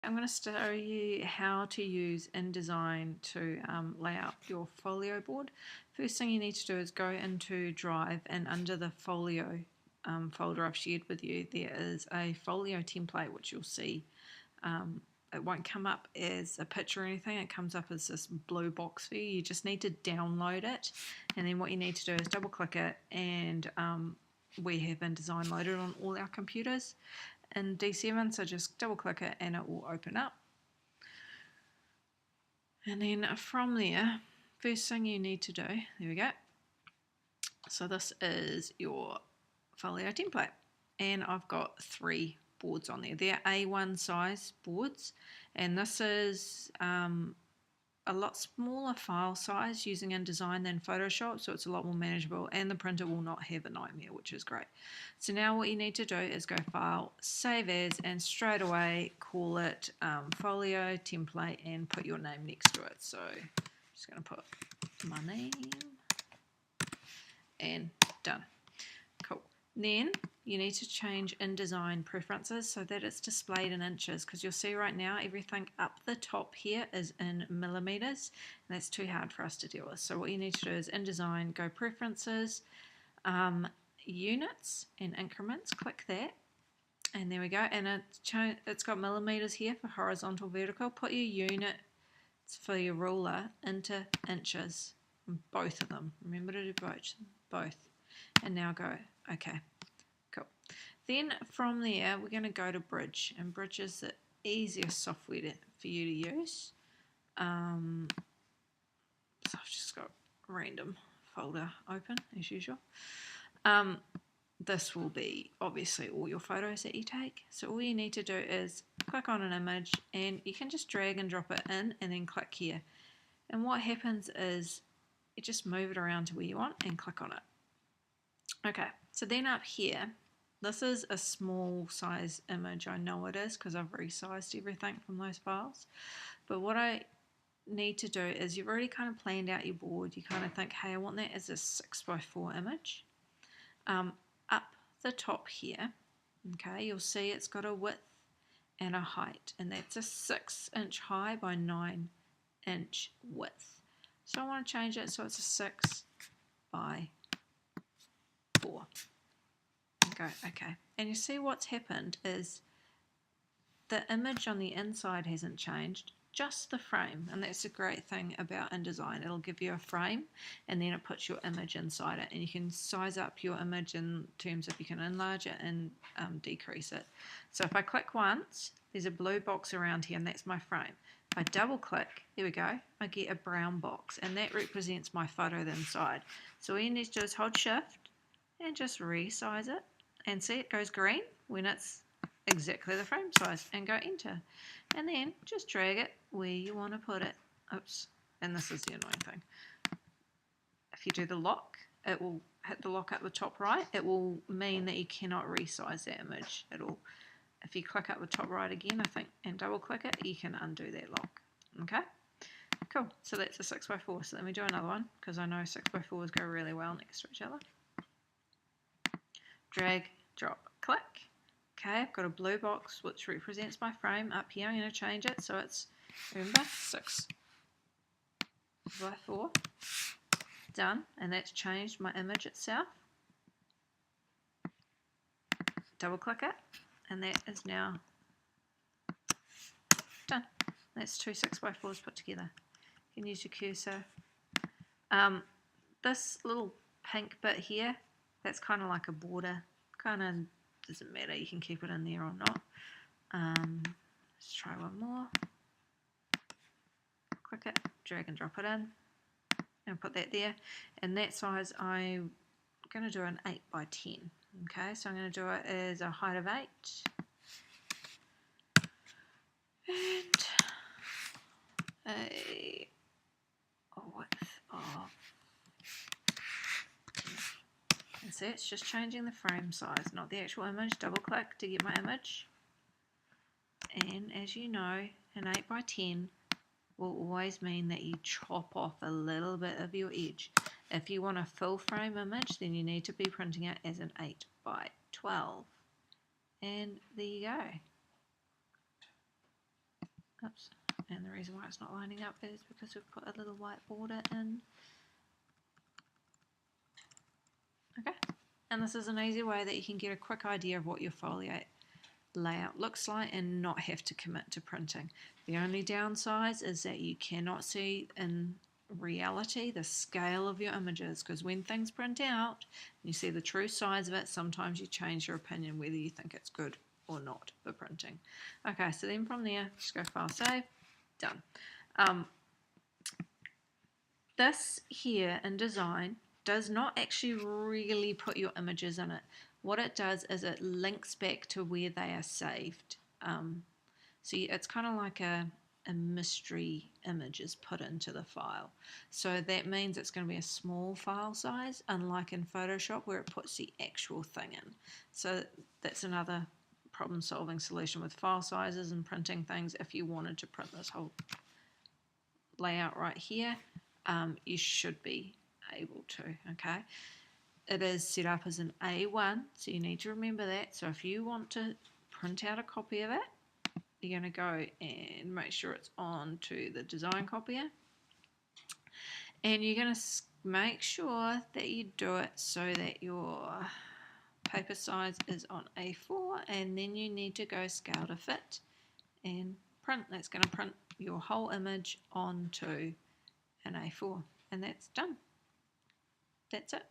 I'm going to show you how to use InDesign to lay out your folio board. First thing you need to do is go into Drive, and under the folio folder I've shared with you, there is a folio template which you'll see. It won't come up as a picture or anything, it comes up as this blue box for you. You just need to download it, and then what you need to do is double click it, and we have InDesign loaded on all our computers in D7, so just double click it and it will open up. And then from there, first thing you need to do, there we go. So this is your folio template, and I've got 3 boards on there. They're A1 size boards, and this is a lot smaller file size using InDesign than Photoshop, so it's a lot more manageable, and the printer will not have a nightmare, which is great. So now what you need to do is go File, Save As, and straight away call it Folio Template and put your name next to it. So I'm just going to put my name and done. Cool. Then you need to change InDesign preferences so that it's displayed in inches, because you'll see right now everything up the top here is in millimeters, and that's too hard for us to deal with. So what you need to do is InDesign, go Preferences, Units and Increments, click that, and there we go. And it's got millimeters here for horizontal, vertical. Put your units for your ruler into inches, both of them. Remember to do both. And now go OK. Cool. Then from there we're going to go to Bridge, and Bridge is the easiest software for you to use. So I've just got a random folder open as usual. This will be obviously all your photos that you take. So all you need to do is click on an image, and you can just drag and drop it in and then click here. And what happens is you just move it around to where you want and click on it. Okay, so then up here, this is a small size image. I know it is because I've resized everything from those files. But what I need to do is, you've already kind of planned out your board. You kind of think, hey, I want that as a 6x4 image. Up the top here, okay, you'll see it's got a width and a height, and that's a 6-inch high by 9-inch width. So I want to change it so it's a 6 by 4. Go okay, and you see what's happened is the image on the inside hasn't changed, just the frame. And that's a great thing about InDesign. It'll give you a frame, and then it puts your image inside it, and you can size up your image in terms of you can enlarge it and decrease it. So if I click once, there's a blue box around here, and that's my frame. If I double click, there we go, I get a brown box, and that represents my photo inside. So all you need to do is hold Shift and just resize it, and see it goes green when it's exactly the frame size, and go Enter, and then just drag it where you want to put it. Oops, and this is the annoying thing. If you do the lock, it will hit the lock up the top right. It will mean that you cannot resize that image. If you click up the top right again, I think, and double click it, you can undo that lock. Okay, cool. So that's a 6x4. So let me do another one, because I know 6x4s go really well next to each other. Drag, drop, click. Okay, I've got a blue box which represents my frame up here. I'm going to change it so it's, remember, 6x4. Done, and that's changed my image itself. Double click it, and that is now done. That's 2 6x4s put together. You can use your cursor. This little pink bit here, that's kind of like a border. Kind of doesn't matter, you can keep it in there or not. Let's try one more. Click it, drag and drop it in, and put that there. And that size, I'm going to do an 8x10. Okay, so I'm going to do it as a height of 8 and a width of. And see, it's just changing the frame size, not the actual image. Double click to get my image. And as you know, an 8x10 will always mean that you chop off a little bit of your edge. If you want a full frame image, then you need to be printing it as an 8x12. And there you go. And the reason why it's not lining up is because we've put a little white border in. Okay, and this is an easy way that you can get a quick idea of what your folio layout looks like and not have to commit to printing. The only downside is that you cannot see in reality the scale of your images, because when things print out, you see the true size of it, sometimes you change your opinion whether you think it's good or not for printing. Okay, so then from there, just go File, Save, done. This here InDesign does not actually really put your images in it. What it does is it links back to where they are saved. So it's kind of like a mystery image is put into the file. So that means it's going to be a small file size, unlike in Photoshop where it puts the actual thing in. So that's another problem-solving solution with file sizes and printing things. If you wanted to print this whole layout right here, you should be able to, okay? It is set up as an A1, so you need to remember that. So if you want to print out a copy of it, you're going to go and make sure it's on to the design copier. And you're going to make sure that you do it so that your paper size is on A4, and then you need to go scale to fit and print. That's going to print your whole image onto an A4, and that's done. That's it.